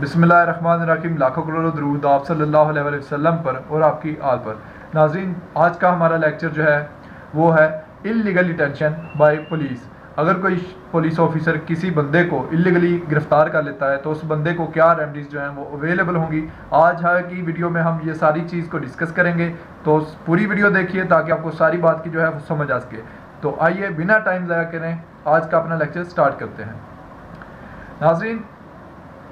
बिस्मिल्लाहिर्रहमानिर्रहीम। लाखों करोड़ों दरूद आप सल्लल्लाहु अलैहि वसल्लम पर और आपकी आल पर। नाज़रीन, आज का हमारा लेक्चर जो है वो है इल्लीगल डिटेंशन बाय पुलिस। अगर कोई पुलिस ऑफिसर किसी बंदे को इल्लीगली गिरफ्तार कर लेता है तो उस बंदे को क्या रेमेडीज़ जो हैं वो अवेलेबल होंगी। आज की वीडियो में हम ये सारी चीज़ को डिस्कस करेंगे, तो पूरी वीडियो देखिए ताकि आपको सारी बात की जो है वो समझ आ सके। तो आइए बिना टाइम ज़ाया करें आज का अपना लेक्चर स्टार्ट करते हैं। नाज़रीन,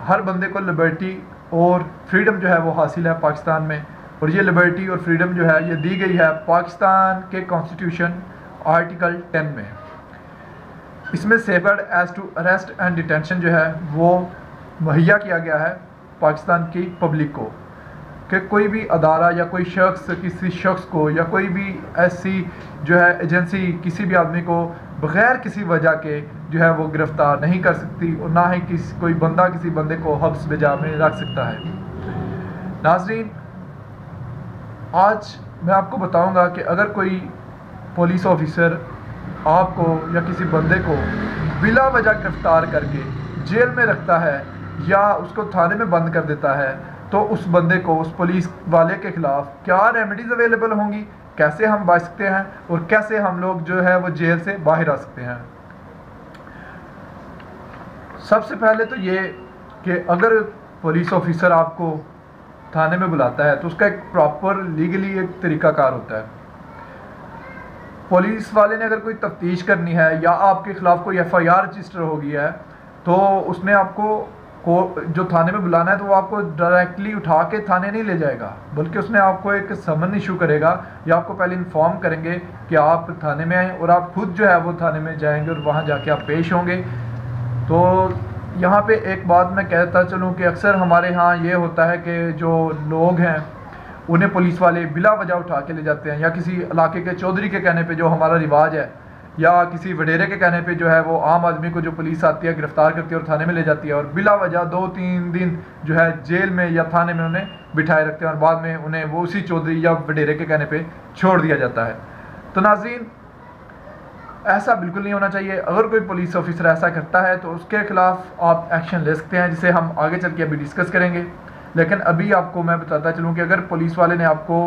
हर बंदे को लिबर्टी और फ्रीडम जो है वो हासिल है पाकिस्तान में, और ये लिबर्टी और फ्रीडम जो है ये दी गई है पाकिस्तान के कॉन्स्टिट्यूशन आर्टिकल 10 में। इसमें safeguard as to arrest and detention जो है वो मुहैया किया गया है पाकिस्तान की पब्लिक को, कि कोई भी अदारा या कोई शख्स किसी शख्स को या कोई भी ऐसी जो है एजेंसी किसी भी आदमी को बग़ैर किसी वजह के जो है वो गिरफ़्तार नहीं कर सकती, और ना ही कोई बंदा किसी बंदे को हब्स बेजा में रख सकता है। नाज़रीन, आज मैं आपको बताऊंगा कि अगर कोई पुलिस ऑफिसर आपको या किसी बंदे को बिला वजह गिरफ़्तार करके जेल में रखता है या उसको थाने में बंद कर देता है, तो उस बंदे को, उस पुलिस वाले के ख़िलाफ़ क्या रेमेडीज़ अवेलेबल होंगी, कैसे हम बच सकते हैं और कैसे हम लोग जो है वो जेल से बाहर आ सकते हैं। सबसे पहले तो ये कि अगर पुलिस ऑफिसर आपको थाने में बुलाता है तो उसका एक प्रॉपर लीगली एक तरीक़ाकार होता है। पुलिस वाले ने अगर कोई तफ्तीश करनी है या आपके ख़िलाफ़ कोई FIR रजिस्टर हो गया है तो उसने आपको जो थाने में बुलाना है तो वो आपको डायरेक्टली उठा के थाने नहीं ले जाएगा, बल्कि उसने आपको एक समन इशू करेगा या आपको पहले इन्फॉर्म करेंगे कि आप थाने में आएँ, और आप खुद जो है वो थाने में जाएंगे और वहाँ जाके आप पेश होंगे। तो यहाँ पे एक बात मैं कहता चलूँ कि अक्सर हमारे यहाँ ये होता है कि जो लोग हैं उन्हें पुलिस वाले बिला वजह उठा के ले जाते हैं, या किसी इलाके के चौधरी के कहने पे जो हमारा रिवाज है, या किसी वडेरे के कहने पे जो है वो आम आदमी को जो पुलिस आती है गिरफ़्तार करती है और थाने में ले जाती है, और बिला वजह 2-3 दिन जो है जेल में या थाने में उन्हें बिठाए रखते हैं और बाद में उन्हें वो उसी चौधरी या वडेरे के कहने पर छोड़ दिया जाता है। तो नाज़रीन, ऐसा बिल्कुल नहीं होना चाहिए। अगर कोई पुलिस ऑफिसर ऐसा करता है तो उसके ख़िलाफ़ आप एक्शन ले सकते हैं, जिसे हम आगे चल के अभी डिस्कस करेंगे। लेकिन अभी आपको मैं बताता चलूँ कि अगर पुलिस वाले ने आपको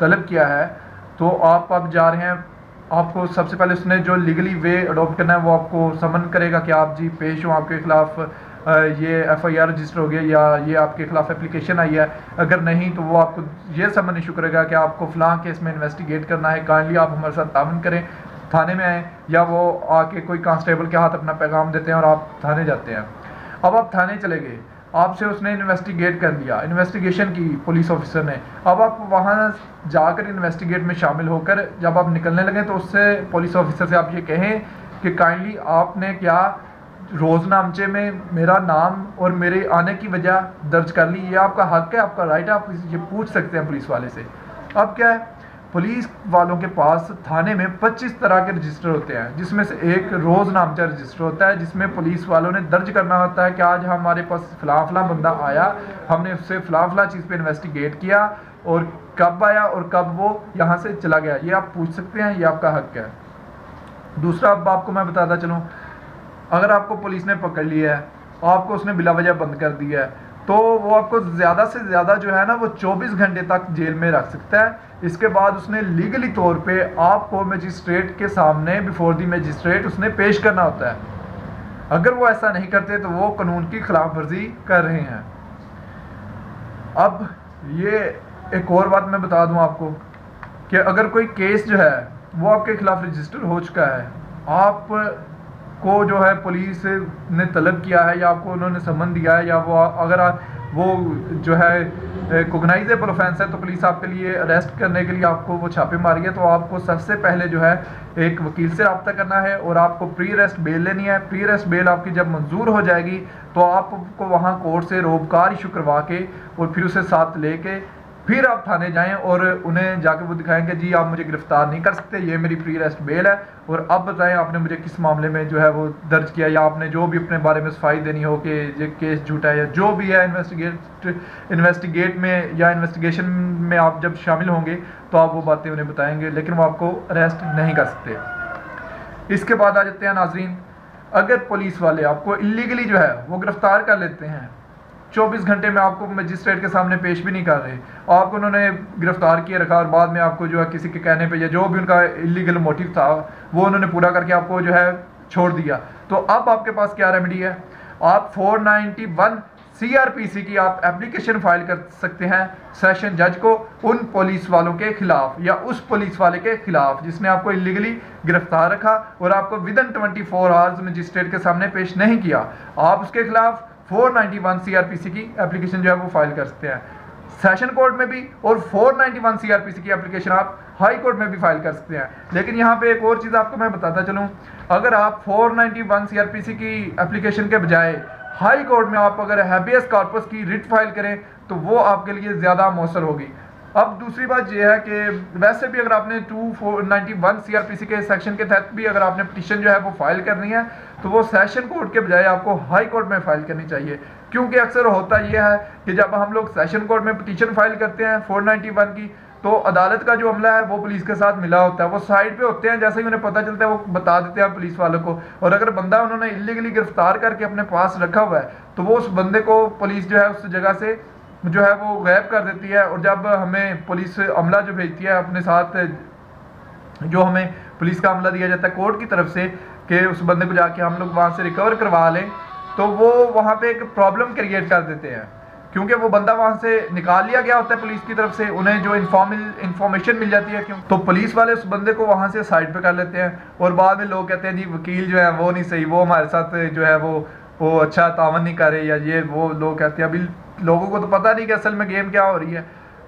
तलब किया है तो आप अब जा रहे हैं, आपको सबसे पहले उसने जो लीगली वे अडॉप्ट करना है वो आपको समन करेगा कि आप जी पेश हो, आपके ख़िलाफ़ ये FIR रजिस्टर हो गया या ये आपके ख़िलाफ़ एप्लीकेशन आई है। अगर नहीं तो वो आपको ये समन इशू करेगा कि आपको फ़लाँ केस में इन्वेस्टिगेट करना है, काइंडली आप हमारे साथ तावन करें, थाने में आए, या वो आके कोई कांस्टेबल के हाथ अपना पैगाम देते हैं और आप थाने जाते हैं। अब आप थाने चले गए, आपसे उसने इन्वेस्टिगेट कर लिया, इन्वेस्टिगेशन की पुलिस ऑफिसर ने। अब आप वहाँ जाकर इन्वेस्टिगेट में शामिल होकर जब आप निकलने लगे तो उससे पुलिस ऑफिसर से आप ये कहें कि काइंडली आपने क्या रोज़नामचे में मेरा नाम और मेरे आने की वजह दर्ज कर ली, ये आपका हक है, आपका राइट है, आप ये पूछ सकते हैं पुलिस वाले से। अब क्या है, पुलिस वालों के पास थाने में 25 तरह के रजिस्टर होते हैं, जिसमें से एक रोज़नामचा रजिस्टर होता है जिसमें पुलिस वालों ने दर्ज करना होता है कि आज हमारे पास फ़लाँ बंदा आया, हमने उससे फ़लाँ चीज़ पे इन्वेस्टिगेट किया और कब आया और कब वो यहाँ से चला गया। ये आप पूछ सकते हैं, ये आपका हक है। दूसरा, अब आपको मैं बताता चलूँ, अगर आपको पुलिस ने पकड़ लिया है, आपको उसने बिला वजह बंद कर दिया है, तो वो आपको ज़्यादा से ज़्यादा जो है ना वो 24 घंटे तक जेल में रख सकता है। इसके बाद उसने लीगली तौर पे आपको मजिस्ट्रेट के सामने बिफोर दी मजिस्ट्रेट उसने पेश करना होता है। अगर वो ऐसा नहीं करते तो वो कानून की खिलाफ वर्जी कर रहे हैं। अब ये एक और बात मैं बता दूं आपको कि अगर कोई केस जो है वो आपके खिलाफ रजिस्टर हो चुका है, आप को जो है पुलिस ने तलब किया है या आपको उन्होंने समन दिया है, या वो अगर वो जो है कोगनाइजेबल ऑफेंस है तो पुलिस आपके लिए अरेस्ट करने के लिए आपको वो छापे मारी है, तो आपको सबसे पहले जो है एक वकील से रब्ता करना है और आपको प्री अरेस्ट बेल लेनी है। प्री अरेस्ट बेल आपकी जब मंजूर हो जाएगी तो आपको वहाँ कोर्ट से रोबकार इशू करवा के और फिर उसे साथ लेके फिर आप थाने जाएं और उन्हें जाके वो दिखाएंगे जी आप मुझे गिरफ्तार नहीं कर सकते, ये मेरी प्री अरेस्ट बेल है, और अब बताएं आपने मुझे किस मामले में जो है वो दर्ज किया, या आपने जो भी अपने बारे में सफाई देनी हो कि ये केस झूठा है या जो भी है। इन्वेस्टिगेट में या इन्वेस्टिगेशन में आप जब शामिल होंगे तो आप वो बातें उन्हें बताएंगे, लेकिन वो आपको अरेस्ट नहीं कर सकते। इसके बाद आ जाते हैं नाजरीन, अगर पुलिस वाले आपको इलीगली जो है वो गिरफ्तार कर लेते हैं 24 घंटे में आपको मजिस्ट्रेट के सामने पेश भी नहीं कर रहे, आपको उन्होंने गिरफ्तार किए रखा और बाद में आपको जो है किसी के कहने पे या जो भी उनका इलीगल मोटिव था वो उन्होंने पूरा करके आपको जो है छोड़ दिया। तो अब आपके पास क्या रेमेडी है, आप 491 CRPC की आप एप्लीकेशन फाइल कर सकते हैं सेशन जज को उन पुलिस वालों के खिलाफ या उस पुलिस वाले के खिलाफ जिसने आपको इलीगली गिरफ्तार रखा और आपको विदिन 24 आवर्स मजिस्ट्रेट के सामने पेश नहीं किया। आप उसके खिलाफ 491 CRPC की एप्लीकेशन जो है वो फाइल कर सकते हैं सेशन कोर्ट में भी, और 491 CRPC की एप्लीकेशन आप हाई कोर्ट में भी फाइल कर सकते हैं। लेकिन यहाँ पे एक और चीज़ आपको मैं बताता चलूँ, अगर आप 491 CRPC की एप्लीकेशन के बजाय हाई कोर्ट में आप अगर हैबियस कॉर्पस की रिट फाइल करें तो वो आपके लिए ज़्यादा मौसर होगी। अब दूसरी बात यह है कि वैसे भी अगर आपने 291 CRPC के सेक्शन के तहत भी अगर आपने पिटीशन जो है वो फाइल करनी है तो वो सेशन कोर्ट के बजाय आपको हाई कोर्ट में फाइल करनी चाहिए, क्योंकि अक्सर होता यह है कि जब हम लोग सेशन कोर्ट में पिटीशन फाइल करते हैं 491 की तो अदालत का जो अमला है वो पुलिस के साथ मिला होता है, वो साइड पे होते हैं, जैसे ही उन्हें पता चलता है वो बता देते हैं पुलिस वालों को। और अगर बंदा उन्होंने इलीगली गिरफ्तार करके अपने पास रखा हुआ है तो वो उस बंदे को पुलिस जो है उस जगह से जो है वो गायब कर देती है। और जब हमें पुलिस अमला जो भेजती है अपने साथ, जो हमें पुलिस का अमला दिया जाता है कोर्ट की तरफ से कि उस बंदे को जाके हम लोग वहाँ से रिकवर करवा लें, तो वो वहाँ पे एक प्रॉब्लम क्रिएट कर देते हैं, क्योंकि वो बंदा वहाँ से निकाल लिया गया होता है पुलिस की तरफ से, उन्हें जो इन्फॉर्मेशन मिल जाती है, क्यों तो पुलिस वाले उस बंदे को वहाँ से साइड पे कर लेते हैं। और बाद में लोग कहते हैं जी वकील जो है वो नहीं सही, वो हमारे साथ जो है वो अच्छा तावन नहीं कर रहे, या ये वो लोग कहते हैं। अभी लोगों को तो पता नहीं कि असल में गेम क्या हो रही है।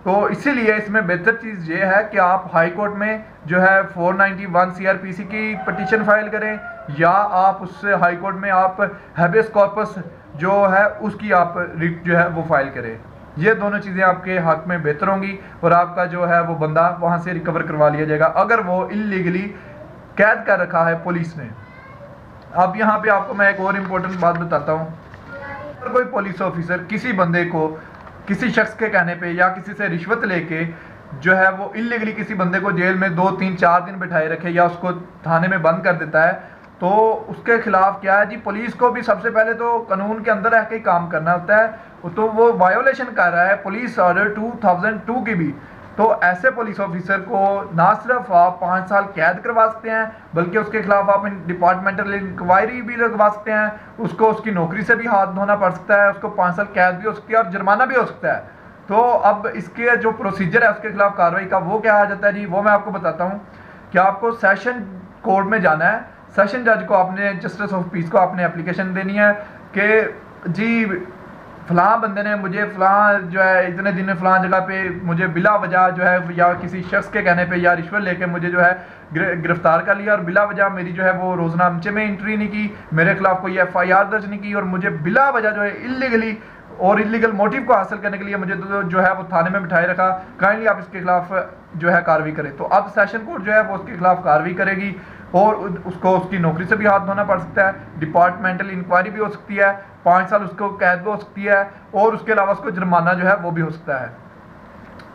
तो इसीलिए इसमें बेहतर चीज़ ये है कि आप हाई कोर्ट में जो है 491 CRPC की पिटीशन फाइल करें, या आप उससे हाई कोर्ट में आप हैबियस कॉर्पस जो है उसकी आप रिट जो है वो फाइल करें। ये दोनों चीज़ें आपके हक में बेहतर होंगी और आपका जो है वो बंदा वहाँ से रिकवर करवा लिया जाएगा अगर वो इलीगली कैद कर रखा है पुलिस ने। अब यहाँ पे आपको मैं एक और इम्पोर्टेंट बात बताता हूँ, अगर कोई पुलिस ऑफिसर किसी बंदे को किसी शख्स के कहने पे या किसी से रिश्वत लेके जो है वो इलीगली किसी बंदे को जेल में 2, 3, 4 दिन बिठाए रखे या उसको थाने में बंद कर देता है, तो उसके खिलाफ क्या है जी, पुलिस को भी सबसे पहले तो कानून के अंदर रह के काम करना होता है। तो वो वायोलेशन कर रहा है पुलिस ऑर्डर 2002 की भी, तो ऐसे पुलिस ऑफिसर को ना सिर्फ आप 5 साल कैद करवा सकते हैं बल्कि उसके खिलाफ आप डिपार्टमेंटल इंक्वायरी भी लगवा सकते हैं, उसको उसकी नौकरी से भी हाथ धोना पड़ सकता है, उसको 5 साल कैद भी हो सकती है और जुर्माना भी हो सकता है। तो अब इसके जो प्रोसीजर है उसके खिलाफ कार्रवाई का वो क्या आ जाता है जी, वो मैं आपको बताता हूँ कि आपको सेशन कोर्ट में जाना है, सेशन जज को आपने जस्टिस ऑफ पीस को आपने एप्लीकेशन देनी है कि जी फलां बंदे ने मुझे फलां जो है इतने दिन में फलां जगह पे मुझे बिला वजह जो है या किसी शख्स के कहने पे या रिश्वत लेके मुझे जो है गिरफ्तार कर लिया और बिला वजह मेरी जो है वो रोजनामचे में एंट्री नहीं की, मेरे खिलाफ कोई FIR दर्ज नहीं की और मुझे बिला वजह जो है इलीगली और इलीगल मोटिव को हासिल करने के लिए मुझे जो है वो थाने में बिठाए रखा, काइंडली आप इसके खिलाफ जो है कार्रवाई करें। तो अब सेशन कोर्ट जो है वो उसके खिलाफ कार्रवाई करेगी और उसको उसकी नौकरी से भी हाथ धोना पड़ सकता है, डिपार्टमेंटल इंक्वायरी भी हो सकती है, 5 साल उसको कैद भी हो सकती है और उसके अलावा उसको जुर्माना जो है वो भी हो सकता है।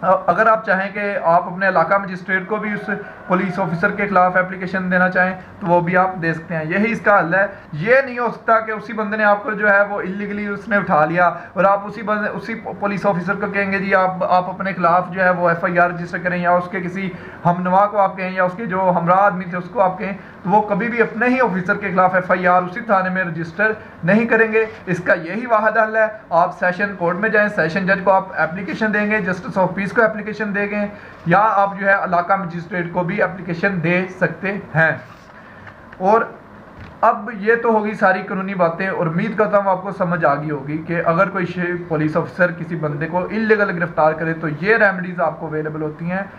अगर आप चाहें कि आप अपने इलाका मजिस्ट्रेट को भी उस पुलिस ऑफिसर के खिलाफ एप्लीकेशन देना चाहें तो वो भी आप दे सकते हैं, यही इसका हल है। ये नहीं हो सकता कि उसी बंदे ने आपको जो है वो इलीगली उसने उठा लिया और आप उसी पुलिस ऑफिसर को कहेंगे जी आप अपने खिलाफ जो है वो FIR रजिस्टर करें, या उसके किसी हमनवा को आप कहें या उसके जो हमरा आदमी थे उसको आप कहें, तो वो कभी भी अपने ही ऑफिसर के खिलाफ FIR उसी थाने में रजिस्टर नहीं करेंगे। इसका यही वाहिद हल है, आप सेशन कोर्ट में जाएं, सेशन जज को आप एप्लीकेशन देंगे, जस्टिस ऑफ पीस को एप्लीकेशन देंगे, या आप जो है इलाका मजिस्ट्रेट को भी एप्लीकेशन दे सकते हैं। और अब ये तो होगी सारी कानूनी बातें और उम्मीद करता हूँ आपको समझ आ गई होगी कि अगर कोई पुलिस ऑफिसर किसी बंदे को इलीगल गिरफ्तार करे तो ये रेमेडीज आपको अवेलेबल होती हैं।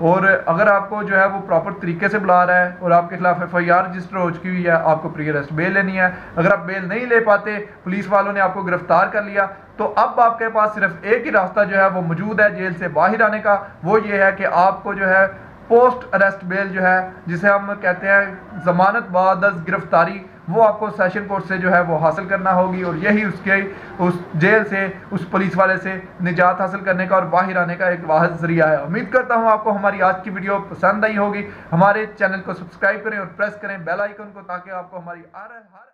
और अगर आपको जो है वो प्रॉपर तरीके से बुला रहा है और आपके खिलाफ FIR रजिस्टर हो चुकी हुई है, आपको प्री अरेस्ट बेल लेनी है। अगर आप बेल नहीं ले पाते, पुलिस वालों ने आपको गिरफ्तार कर लिया, तो अब आपके पास सिर्फ एक ही रास्ता जो है वो मौजूद है जेल से बाहर आने का, वो ये है कि आपको जो है पोस्ट अरेस्ट बेल जो है जिसे हम कहते हैं जमानत बाद गिरफ्तारी, वो आपको सेशन कोर्ट से जो है वो हासिल करना होगी और यही उस जेल से उस पुलिस वाले से निजात हासिल करने का और बाहर आने का एक वाहिद जरिया है। उम्मीद करता हूँ आपको हमारी आज की वीडियो पसंद आई होगी। हमारे चैनल को सब्सक्राइब करें और प्रेस करें बेल आइकन को ताकि आपको हमारी हर